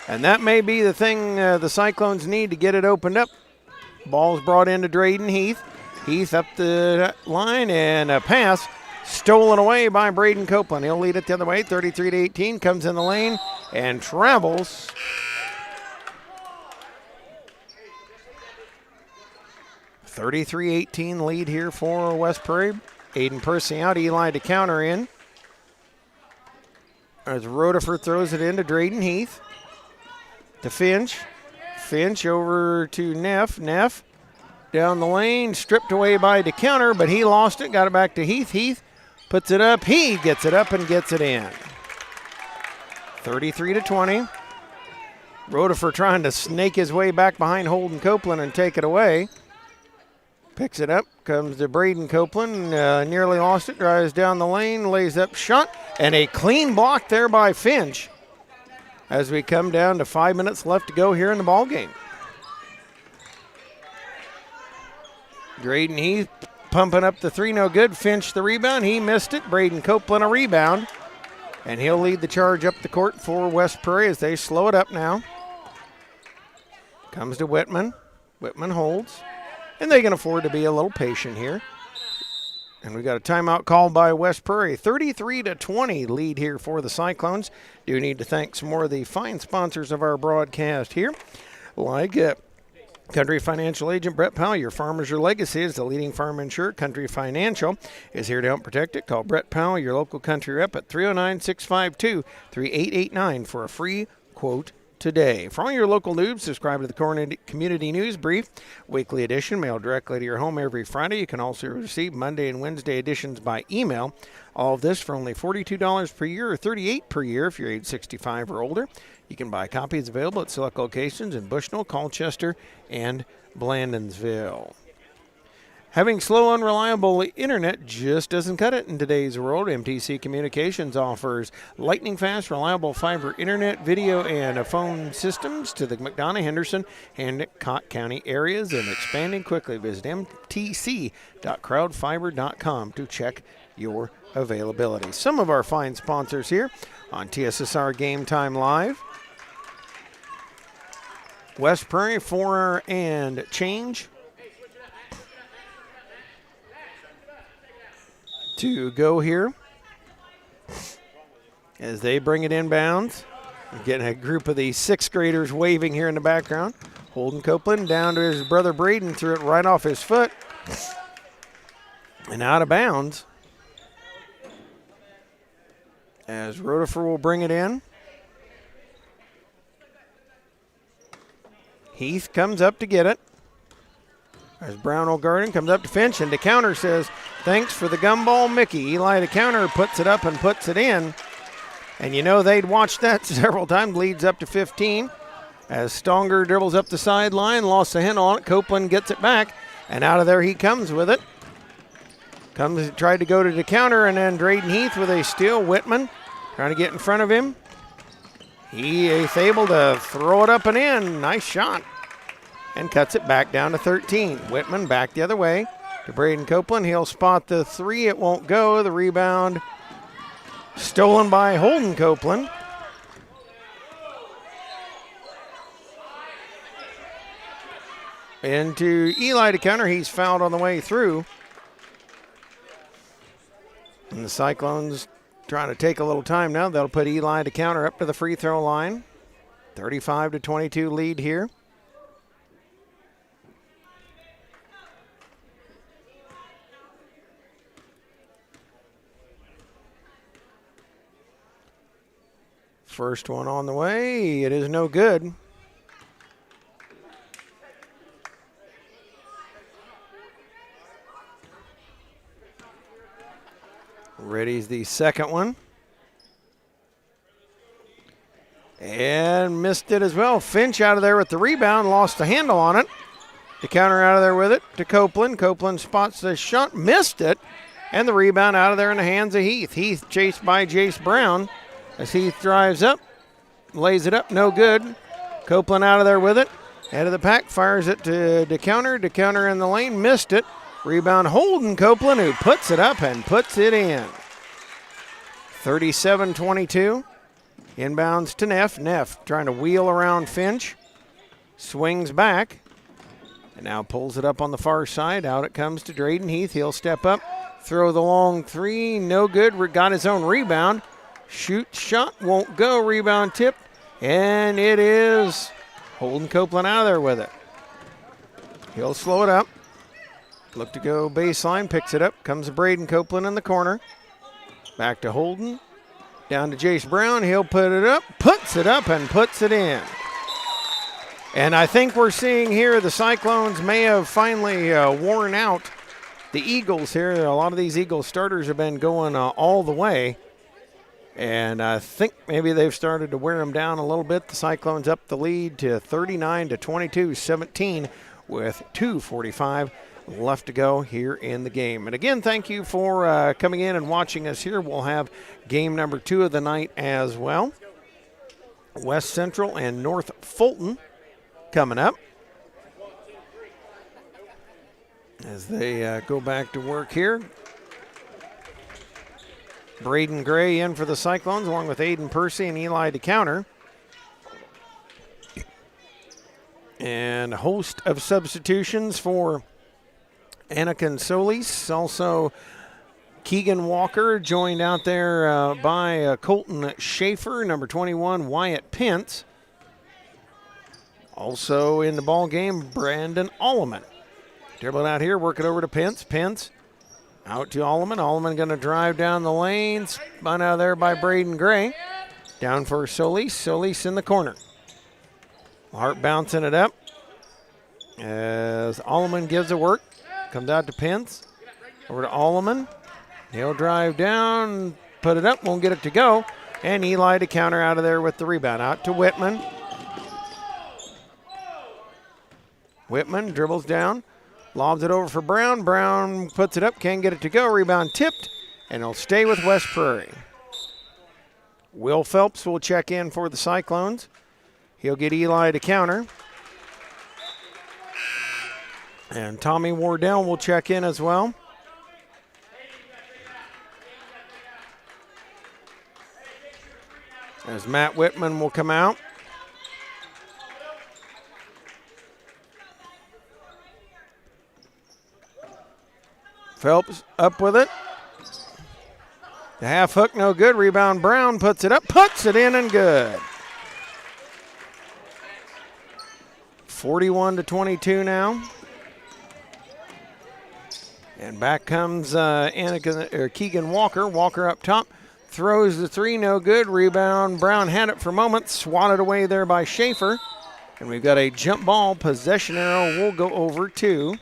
And that may be the thing the Cyclones need to get it opened up. Ball's brought into Drayden Heath. Heath up the line, and a pass stolen away by Braden Copeland. He'll lead it the other way, 33-18, comes in the lane and travels. (33-18) lead here for West Prairie. Aiden Percy out, Eli to counter in. As Rodeford throws it into Drayden Heath. To Finch. Finch over to Neff. Neff down the lane, stripped away by DeCounter, but he lost it, got it back to Heath. Heath puts it up. He gets it up and gets it in. 33-20. Rodeford trying to snake his way back behind Holden Copeland and take it away. Picks it up, comes to Braden Copeland, nearly lost it, drives down the lane, lays up shot, and a clean block there by Finch as we come down to 5 minutes left to go here in the ball game. Drayden Heath pumping up the 3, no good. Finch the rebound, he missed it. Braden Copeland a rebound, and he'll lead the charge up the court for West Prairie as they slow it up now. Comes to Whitman. Whitman holds, and they can afford to be a little patient here. And we got a timeout called by West Prairie. 33-20 lead here for the Cyclones. Do need to thank some more of the fine sponsors of our broadcast here, like Country Financial Agent Brett Powell. Your farm is your legacy. Is the leading farm insurer. Country Financial is here to help protect it. Call Brett Powell, your local country rep, at 309-652-3889 for a free quote today. For all your local news, subscribe to the Community News Brief, weekly edition, mailed directly to your home every Friday. You can also receive Monday and Wednesday editions by email. All of this for only $42 per year or $38 per year if you're age 65 or older. You can buy copies available at select locations in Bushnell, Colchester, and Blandonsville. Having slow, unreliable internet just doesn't cut it in today's world. MTC Communications offers lightning-fast, reliable fiber internet, video, and phone systems to the McDonough, Henderson, and Cott County areas and expanding quickly. Visit mtc.crowdfiber.com to check your availability. Some of our fine sponsors here on TSSR Game Time Live. West Prairie, 4 and change to go here as they bring it inbounds. Getting a group of the 6th graders waving here in the background. Holden Copeland down to his brother Braden, threw it right off his foot and out of bounds. As Rutherford will bring it in. Heath comes up to get it. As Brownell Garden comes up to Finch, and DeCounter says, thanks for the gumball, Mickey. Eli DeCounter puts it up and puts it in. And you know they'd watched that several times. Leads up to 15. As Stonger dribbles up the sideline, lost the handle on it. Copeland gets it back, and out of there he comes with it. Tried to go to DeCounter, and then Drayden Heath with a steal. Whitman trying to get in front of him. He is able to throw it up and in. Nice shot. And cuts it back down to 13. Whitman back the other way to Braden Copeland. He'll spot the 3. It won't go. The rebound stolen by Holden Copeland. Into Eli DeCounter. He's fouled on the way through. And the Cyclones trying to take a little time now. They'll put Eli DeCounter up to the free throw line. 35-22 lead here. First one on the way. It is no good. Ready's the second one. And missed it as well. Finch out of there with the rebound. Lost the handle on it. DeCounter out of there with it to Copeland. Copeland spots the shot. Missed it. And the rebound out of there in the hands of Heath. Heath chased by Jace Brown. As Heath drives up, lays it up, no good. Copeland out of there with it. Head of the pack, fires it to DeCounter. DeCounter in the lane, missed it. Rebound Holden Copeland, who puts it up and puts it in. 37-22. Inbounds to Neff. Neff trying to wheel around Finch. Swings back. And now pulls it up on the far side. Out it comes to Drayden Heath. He'll step up, throw the long 3. No good. Got his own rebound. Shoot, shot, won't go. Rebound tipped, and it is Holden Copeland out of there with it. He'll slow it up. Look to go baseline, picks it up. Comes Braden Copeland in the corner. Back to Holden. Down to Jace Brown. He'll put it up, puts it up, and puts it in. And I think we're seeing here the Cyclones may have finally worn out the Eagles here. A lot of these Eagles starters have been going all the way. And I think maybe they've started to wear them down a little bit. The Cyclones up the lead to 39-22, 17 with 2:45 left to go here in the game. And again, thank you for coming in and watching us here. We'll have game number 2 of the night as well. West Central and North Fulton coming up as they go back to work here. Braden Gray in for the Cyclones along with Aiden Percy and Eli DeCounter. And a host of substitutions for Anakin Solis. Also Keegan Walker joined out there by Colton Schaefer, number 21, Wyatt Pence. Also in the ball game, Brandon Alleman. Dribbling out here, work it over to Pence. Pence out to Alleman. Alleman going to drive down the lane. Spun out of there by Braden Gray. Down for Solis. Solis in the corner. LaHarpe bouncing it up as Alleman gives it work. Comes out to Pence. Over to Alleman. He'll drive down, put it up, won't get it to go. And Eli DeCounter out of there with the rebound. Out to Whitman. Whitman dribbles down. Lobs it over for Brown. Brown puts it up, can't get it to go. Rebound tipped, and it'll stay with West Prairie. Will Phelps will check in for the Cyclones. He'll get Eli DeCounter. And Tommy Wardell will check in as well. As Matt Whitman will come out. Phelps up with it. The half hook, no good. Rebound Brown puts it up, puts it in, and good. 41-22 now. And back comes Keegan Walker. Walker up top. Throws the three, no good. Rebound, Brown had it for moments. Swatted away there by Schaefer. And we've got a jump ball. Possession arrow will go over to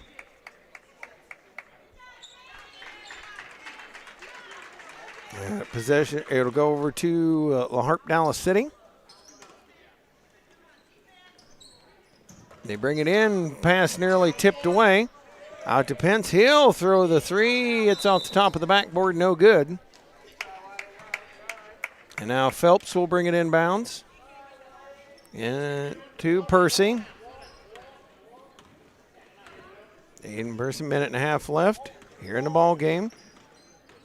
possession. It'll go over to LaHarpe, Dallas City. They bring it in. Pass nearly tipped away. Out to Pence. He'll throw the three. It's off the top of the backboard. No good. And now Phelps will bring it inbounds. To Percy. Aiden Percy, minute and a half left here in the ball game.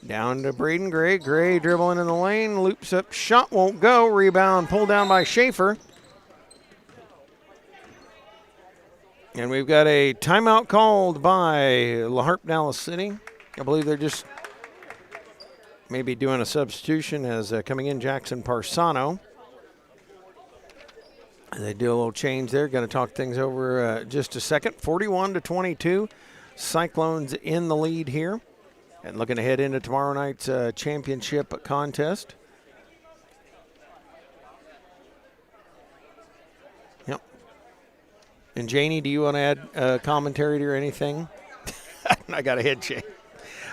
Down to Braden Gray. Gray dribbling in the lane. Loops up. Shot won't go. Rebound pulled down by Schaefer. And we've got a timeout called by LaHarpe, Dallas City. I believe they're just maybe doing a substitution as coming in Jackson Parsano. They do a little change there. Going to talk things over just a second. 41-22. Cyclones in the lead here. And looking to head into tomorrow night's championship contest. Yep. And Janie, do you want to add commentary or anything? I got a head shake.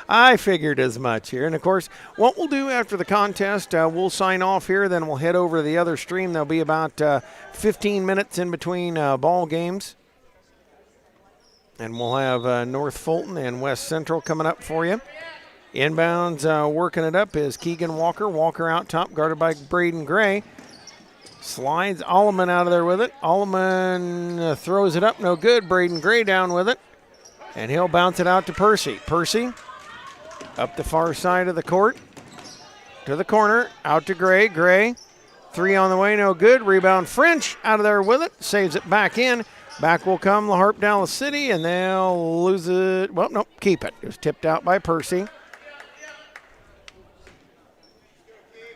I figured as much here. And, of course, what we'll do after the contest, we'll sign off here. Then we'll head over to the other stream. There'll be about 15 minutes in between ball games. And we'll have North Fulton and West Central coming up for you. Inbounds working it up is Keegan Walker. Walker out top, guarded by Braden Gray. Slides Alleman out of there with it. Alleman throws it up, no good. Braden Gray down with it. And he'll bounce it out to Percy. Percy up the far side of the court. To the corner, out to Gray. Gray, three on the way, no good. Rebound French out of there with it. Saves it back in. Back will come LaHarpe, Dallas City, and they'll lose it. Well, nope, keep it. It was tipped out by Percy.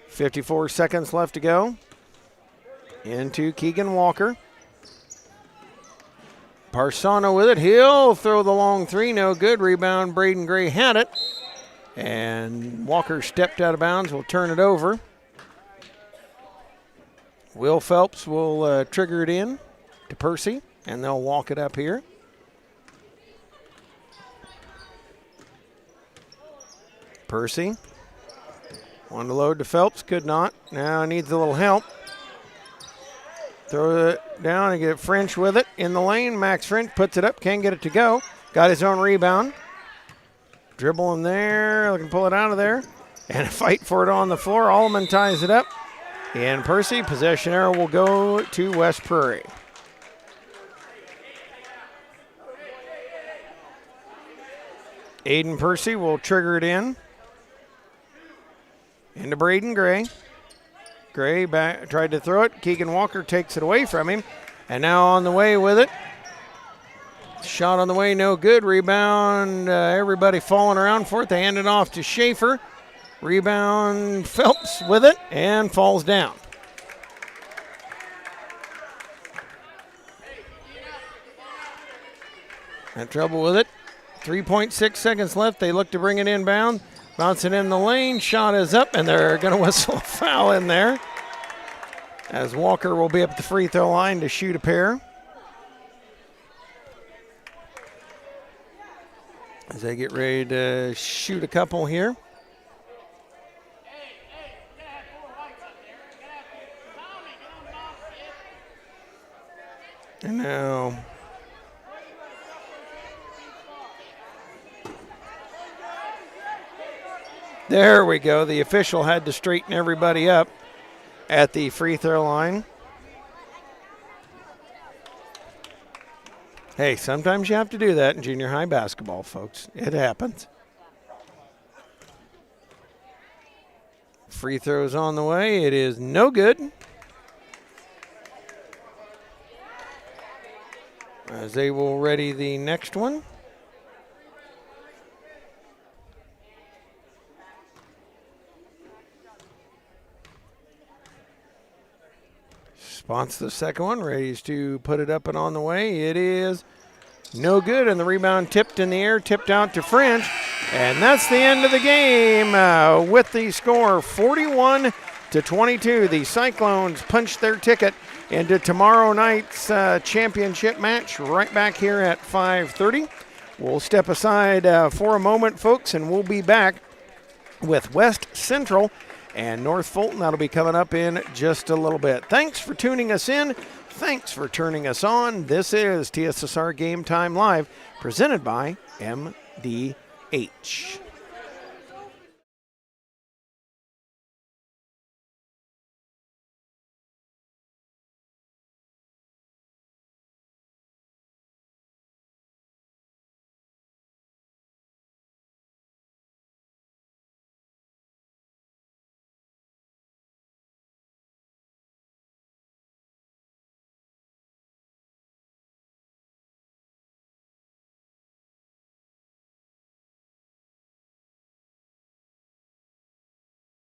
54 seconds left to go. Into Keegan Walker. Parsano with it. He'll throw the long three. No good. Rebound. Braden Gray had it. And Walker stepped out of bounds. We'll turn it over. Will Phelps will trigger it in to Percy. And they'll walk it up here. Percy. Wanted to load to Phelps. Could not. Now needs a little help. Throw it down and get French with it in the lane. Max French puts it up. Can't get it to go. Got his own rebound. Dribbling there. Looking to pull it out of there. And a fight for it on the floor. Allman ties it up. And Percy, possession arrow will go to West Prairie. Aiden Percy will trigger it in. Into Braden Gray. Gray back, tried to throw it. Keegan Walker takes it away from him. And now on the way with it. Shot on the way, no good. Rebound, everybody falling around for it. They hand it off to Schaefer. Rebound, Phelps with it and falls down. Had trouble with it. 3.6 seconds left. They look to bring it inbound. Bounce it in the lane. Shot is up, and they're going to whistle a foul in there. As Walker will be up at the free throw line to shoot a pair. As they get ready to shoot a couple here. And now there we go. The official had to straighten everybody up at the free throw line. Hey, sometimes you have to do that in junior high basketball, folks. It happens. Free throws on the way. It is no good. As they will ready the next one. Wants the second one, ready to put it up and on the way. It is no good, and the rebound tipped in the air, tipped out to French. And that's the end of the game with the score 41-22. The Cyclones punched their ticket into tomorrow night's championship match right back here at 5:30. We'll step aside for a moment, folks, and we'll be back with West Central and North Fulton. That'll be coming up in just a little bit. Thanks for tuning us in. Thanks for turning us on. This is TSSR Game Time Live, presented by MDH.